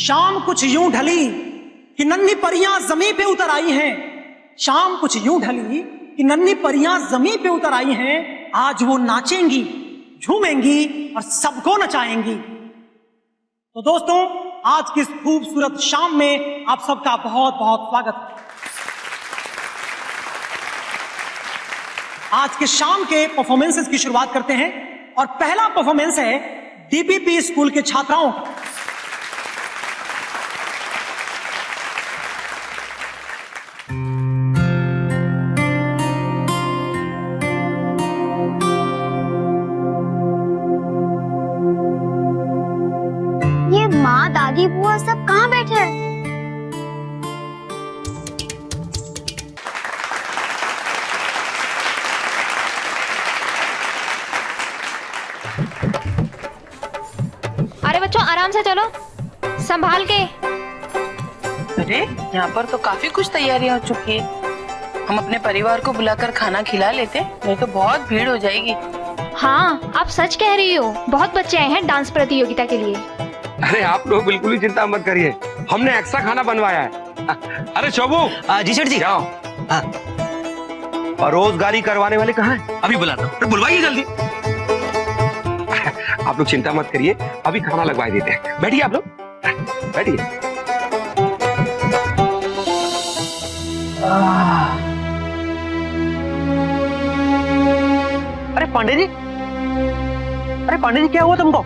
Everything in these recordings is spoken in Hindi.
शाम कुछ यूं ढली कि नन्ही परियां जमीन पे उतर आई हैं। शाम कुछ यूं ढली कि नन्ही परियां जमीन पे उतर आई हैं। आज वो नाचेंगी, झूमेंगी और सबको नचाएंगी। तो दोस्तों, आज की इस खूबसूरत शाम में आप सबका बहुत बहुत स्वागत है। आज के शाम के परफॉर्मेंसेस की शुरुआत करते हैं और पहला परफॉर्मेंस है डीपीपी स्कूल के छात्राओं का। ये माँ, दादी, बुआ सब कहाँ बैठे हैं? अरे बच्चों, आराम से चलो, संभाल के। अरे यहाँ पर तो काफी कुछ तैयारियां हो चुकी है। हम अपने परिवार को बुलाकर खाना खिला लेते, नहीं तो बहुत भीड़ हो जाएगी। हाँ, आप सच कह रही हो। बहुत बच्चे आए हैं डांस प्रतियोगिता के लिए। अरे आप लोग बिल्कुल ही चिंता मत करिए, हमने एक्स्ट्रा खाना बनवाया है। अरे शोभू। जी सर जी। जाओ। रोजगारी करवाने वाले कहाँ हैं? अभी बुलाता हूँ, बुलवाइए जल्दी। आप लोग चिंता मत करिए, अभी खाना लगवा देते हैं। बैठिए आप लोग, बैठिए। अरे पांडे जी, अरे पांडे जी, क्या हुआ तुमको?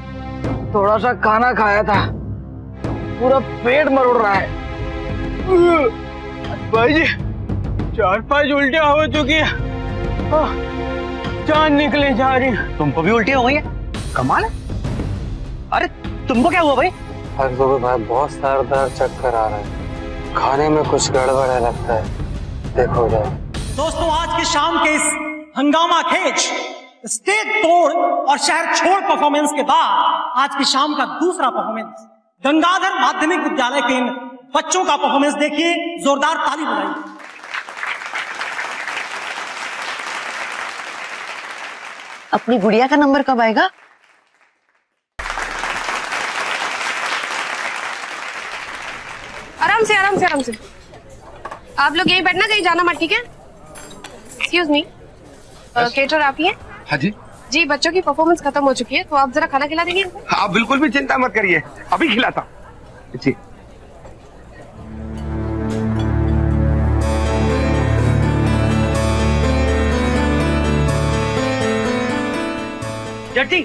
थोड़ा सा खाना खाया था, पूरा पेट मरोड़ रहा है। भाई जी, 4-5 उल्टियां हो चुकी है, जान निकले जा रही है। तुमको भी उल्टी हो गई है? कमाल है। अरे तुमको क्या हुआ भाई? भाई बहुत सर दर्द, चक्कर आ रहा है, खाने में कुछ गड़बड़ है लगता है, देखो जाए। दोस्तों, आज की शाम के इस हंगामा खेज, स्टेज तोड़ और शहर छोड़ परफॉर्मेंस के बाद आज की शाम का दूसरा परफॉर्मेंस गंगाधर माध्यमिक विद्यालय के इन बच्चों का परफॉर्मेंस देखिए। जोरदार ताली बजाइए। अपनी गुड़िया का नंबर कब आएगा? आराम से आराम से आराम से। आप लोग यहीं बैठना, कहीं जाना मत, ठीक है? एक्सक्यूज मी, केटर आप ही हैं? हाँ जी। जी, बच्चों की परफॉर्मेंस खत्म हो चुकी है, तो आप जरा खाना खिला देंगे इनको? आप बिल्कुल भी चिंता मत करिए, अभी खिलाता हूँ जी। जट्टी,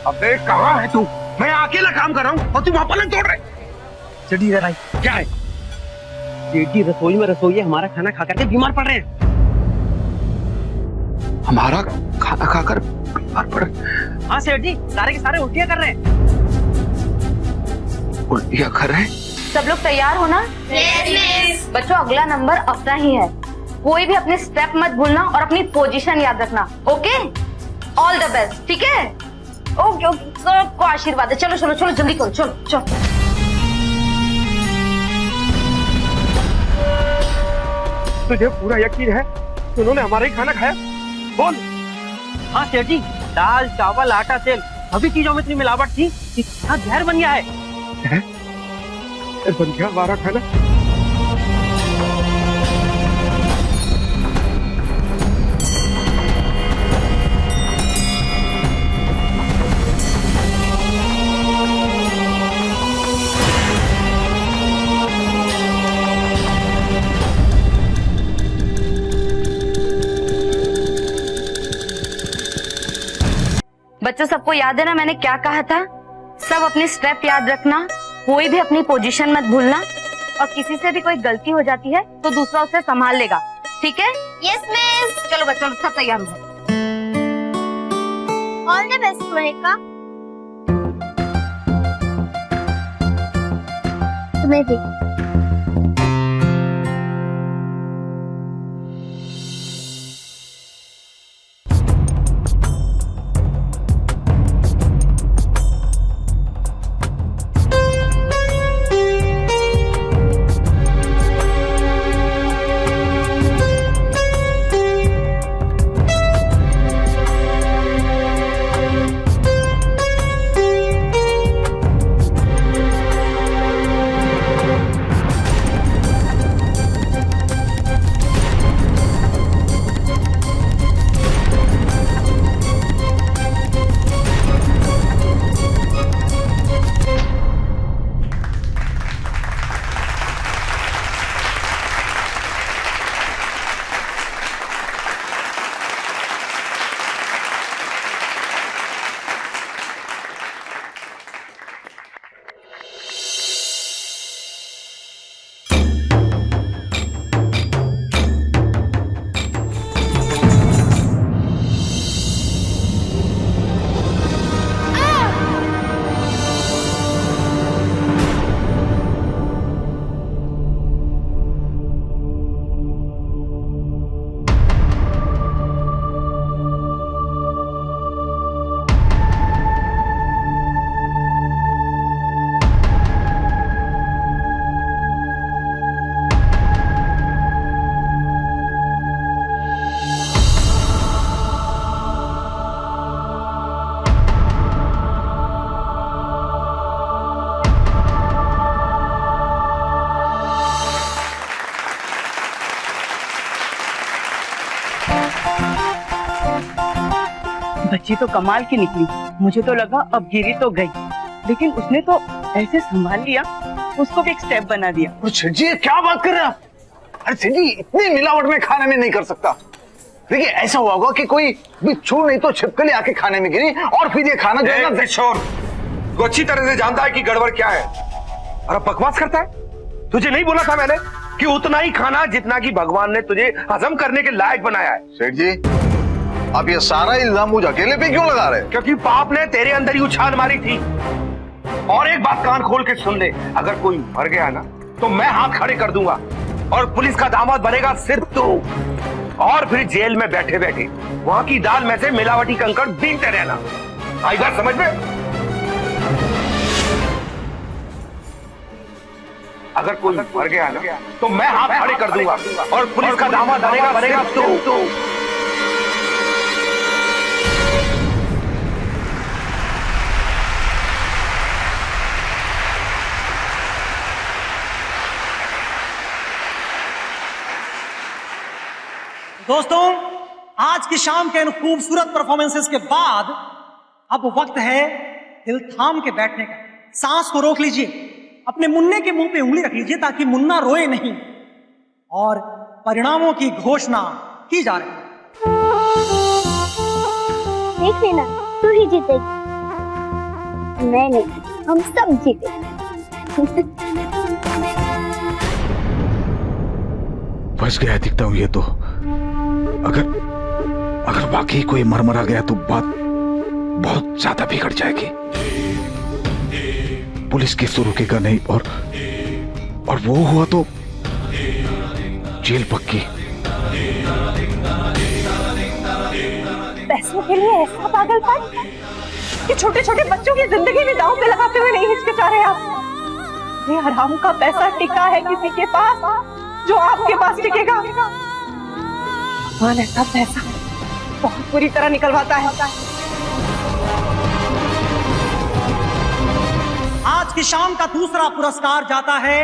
अबे कहाँ है तू? मैं अकेला काम कर रहा हूँ और तू वहाँ पलंग तोड़ रहे। जट्टी इधर आई। क्या है? जट्टी, रसोई में रसोइये हमारा खाना खा करके बीमार पड़ रहे हैं। हमारा खाना खाकर बीमार पड़े? हाँ सेठ जी, सारे के सारे उल्टियाँ कर रहे हैं। उल्टियाँ कर रहे हैं? सब लोग तैयार हो ना? बच्चों, अगला नंबर अपना ही है। कोई भी अपने स्टेप मत भूलना और अपनी पोजीशन याद रखना। Okay, all the best. ठीक है? ओके ओके, सबको आशीर्वाद है। चलो चलो चलो, जल्दी करो, चलो चलो। तुझे पूरा यकीन है उन्होंने हमारा ही खाना खाया? बोल। हाँ सेठ जी, दाल, चावल, आटा, तेल, सभी चीजों में इतनी मिलावट थी कि इतना जहर बन गया है। बन गया हमारा खाना? बच्चों, सबको याद है ना मैंने क्या कहा था? सब अपनी स्टेप याद रखना, कोई भी अपनी पोजीशन मत भूलना, और किसी से भी कोई गलती हो जाती है तो दूसरा उसे संभाल लेगा। ठीक है? Yes miss. चलो बच्चों, सब तैयार हो। All the best Manika. तुम्हें भी। बच्ची तो कमाल की निकली। मुझे तो लगा अब गिरी तो गई, लेकिन उसने तो ऐसे संभाल लिया, उसको भी एक स्टेप बना दिया। सेठ जी क्या बात कर रहे हैं आप? अरे सेठ जी इतनी मिलावट में खाने में नहीं कर सकता। देखिए ऐसा हुआ होगा कि कोई बिच्छू नहीं तो छिपकली आके खाने में गिरी और फिर ये खाना जो है ना। किशोर, तू अच्छी तरह से जानता है कि गड़बड़ क्या है और अब बकवास करता है। तुझे नहीं बोला था मैंने कि उतना ही खाना जितना कि भगवान ने तुझे हजम करने के लायक बनाया है। सेठ जी आप ये सारा इल्जाम मुझे अकेले पे क्यों लगा रहे हैं? क्योंकि पाप ने तेरे अंदर ही उछाल मारी थी। और एक बात कान खोल के सुन ले, अगर कोई मर गया ना तो मैं हाथ खड़े कर दूंगा और पुलिस का दामाद बनेगा सिर्फ तू। और फिर जेल में बैठे बैठे वहां की दाल में से मिलावटी कंकड़ बीनते रहना। आई बात समझ में? अगर कोई मर गया ना तो मैं हाथ खड़े कर दूंगा और पुलिस का दामाद बनेगा सिर्फ तू। दोस्तों, आज की शाम के इन खूबसूरत परफॉर्मेंसेस के बाद अब वक्त है दिल थाम के बैठने का। सांस को रोक लीजिए, अपने मुन्ने के मुंह पे उंगली रख लीजिए ताकि मुन्ना रोए नहीं। और परिणामों की घोषणा की जा रही है। देख लेना, तू ही जीतेगी। मैं नहीं, हम सब जीतेंगे। फंस गया दिखता हूं ये तो। अगर वाकई कोई मरमरा गया तो बात बहुत ज्यादा बिगड़ जाएगी। पुलिस केस तो रुकेगा नहीं और वो हुआ तो जेल पक्की। पैसों के लिए ऐसा पागलपन कि छोटे छोटे बच्चों की जिंदगी भी दांव पे लगाते हुए नहीं हिचकिचा रहे आप। ये हराम का पैसा टिका है किसी के पास जो आपके पास टिकेगा। भगवान ऐसा पैसा बहुत बुरी तरह निकलवाता है। आज की शाम का दूसरा पुरस्कार जाता है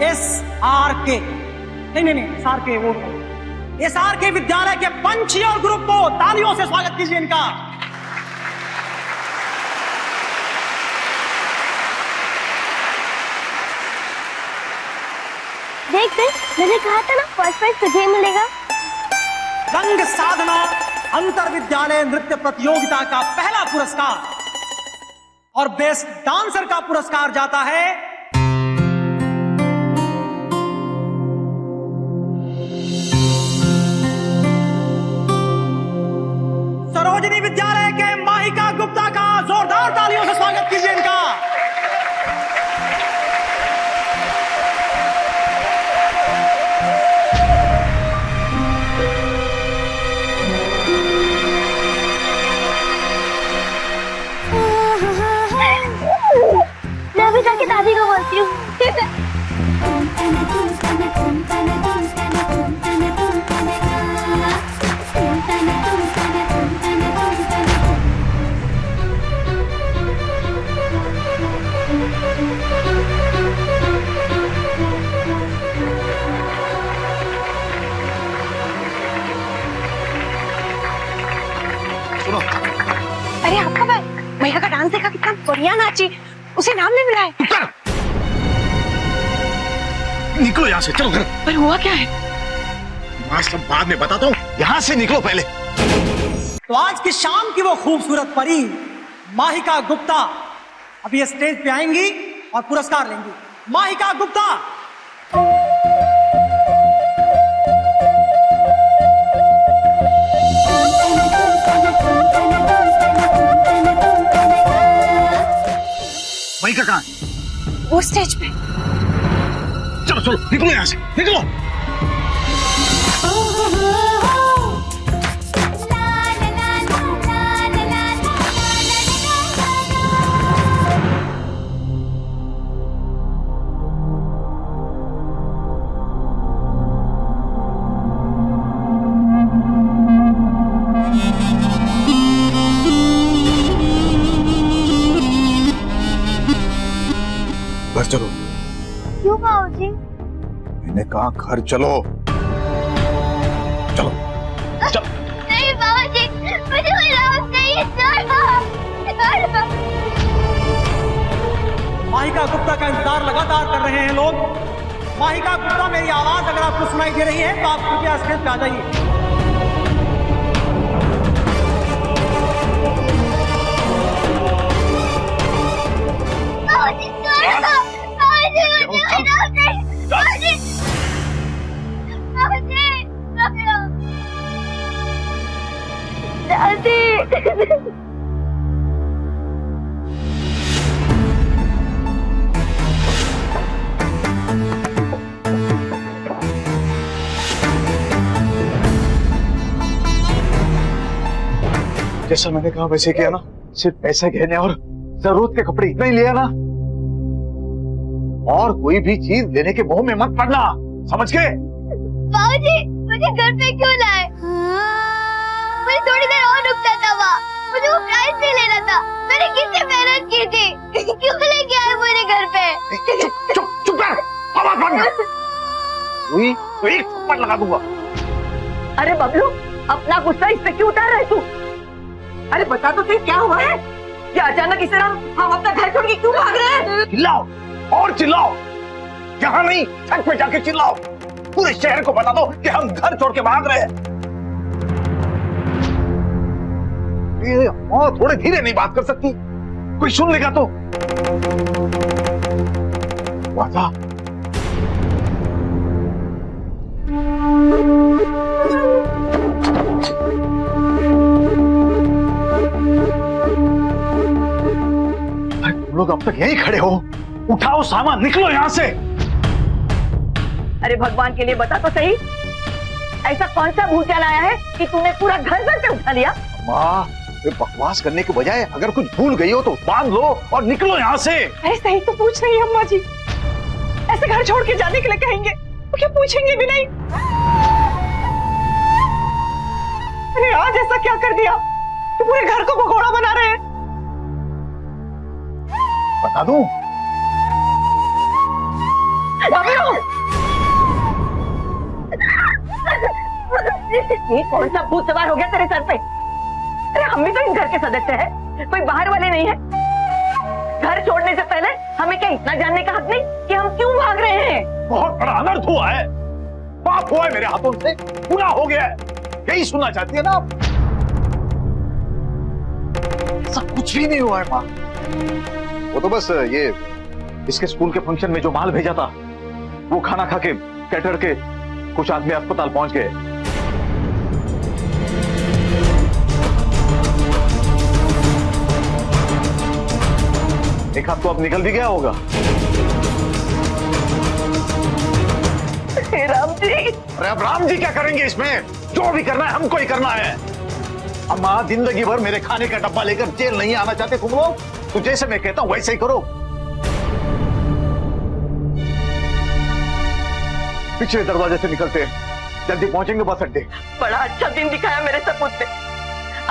SRK। नहीं, SRK वो SRK विद्यालय के पंछी और ग्रुप को तालियों से स्वागत कीजिए इनका। देख मैंने कहा था ना फर्स्ट प्राइज तुझे मिलेगा। रंग साधना अंतर विद्यालय नृत्य प्रतियोगिता का पहला पुरस्कार और बेस्ट डांसर का पुरस्कार जाता है सरोजनी विद्यालय के माहिका गुप्ता का। जोरदार तालियों से स्वागत कीजिए इनका। मैं अभी जाके दादी को बोलती हूँ। सुनो, अरे आपका भैया का डांस देखा, कितना बढ़िया नाची, उसे नाम नहीं मिला है। निकलो यहाँ से, चलो घर। पर हुआ क्या है? मैं सब बाद में बताता हूँ, यहाँ से निकलो पहले। तो आज की शाम की वो खूबसूरत परी माहिका गुप्ता अभी स्टेज पे आएंगी और पुरस्कार लेंगी। माहिका गुप्ता। माहिका कहाँ? वो स्टेज पे। चलो चलो निकलो यहाँ से, निकलो। घर चलो। क्यों बाबूजी? मैंने कहा घर चलो। चलो चलो। नहीं बाबा जी, मुझे कोई राहत चाहिए। माहिका गुप्ता का इंतजार लगातार कर रहे हैं लोग। माहिका गुप्ता, मेरी आवाज अगर आपको सुनाई दे रही है तो आप कृपया स्टेज पे आ जाइए। जैसा मैंने कहा वैसे किया ना। सिर्फ पैसे गहने और जरूरत के कपड़े इतना ही लिया ना, और कोई भी चीज लेने के मोह में मत पड़ना, समझ गए? बाबूजी, मुझे घर पे क्यों लाए? मुझे थोड़ी देर और रुकता था वहाँ। मुझे वो प्राइज भी लेना था। मैंने कितनी मेहनत की थी। क्यों लेके आए मुझे घर पे? चुप कर, आवाज बंद कर। तो एक थप्पड़ लगा दूंगा। अरे बबलू, अपना गुस्सा इस पे क्यों उतार रहे तू? अरे बता तो सही, क्या हुआ है? क्या अचानक इस तरह हम अपना घर छोड़ के क्यों भाग रहे हैं? चिल्लाओ और चिल्लाओ, यहाँ नहीं छत पे जाके चिल्लाओ। पूरे शहर को बता दो कि हम घर छोड़ के भाग रहे हैं। थोड़े धीरे नहीं बात कर सकती? कोई सुन लेगा तो। वादा लोग अब तक यहीं खड़े हो, उठाओ सामान, निकलो यहाँ से। अरे भगवान के लिए बता तो सही, ऐसा कौन सा भूत आया है कि तूने पूरा घर पे उठा लिया? माँ, बकवास करने के बजाय अगर कुछ भूल गई हो तो बांध लो और निकलो यहाँ से। ऐसा ही तो पूछ रही है अम्मा जी। ऐसे घर छोड़ के जाने के लिए कहेंगे तो क्या पूछेंगे भी नहीं? अरे आज ऐसा क्या कर दिया कि पूरे घर को भगोड़ा बना रहे हैं? बता दूं? ये कौन सा भूत सवार हो गया तेरे सर पे? अरे हम भी तो इस घर के सदस्य हैं, कोई बाहर वाले नहीं है। घर छोड़ने से पहले हमें क्या इतना जानने का हक नहीं कि हम क्यों भाग रहे हैं? बहुत बड़ा अनर्थ हुआ है, पाप हुआ है मेरे हाथों से, पूरा हो गया है। यही सुनना चाहती है ना आप? ऐसा कुछ भी नहीं हुआ है माँ। वो तो बस ये इसके स्कूल के फंक्शन में जो माल भेजा था, वो खाना खा के कैटर के कुछ आदमी अस्पताल पहुंच गए। एक हाथ तो अब निकल भी गया होगा। राम जी, अरे अब राम जी क्या करेंगे इसमें? जो भी करना है हमको ही करना है। अम्मा, जिंदगी भर मेरे खाने का डब्बा लेकर जेल नहीं आना चाहते तुम लोग? तो जैसे मैं कहता हूं वैसे ही करो। पिछले दरवाजे से निकलते हैं, जल्दी पहुंचेंगे बस अड्डे। बड़ा अच्छा दिन दिखाया मेरे सपूत ने।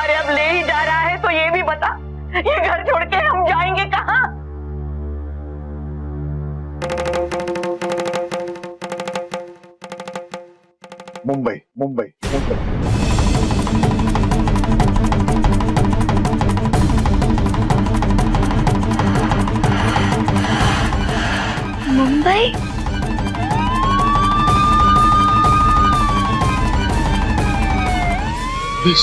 अरे अब ले ही जा रहा है तो ये भी बता, ये घर छोड़ के हम जाएंगे कहाँ? मुंबई, मुंबई, मुंबई। मुंबई? प्लीज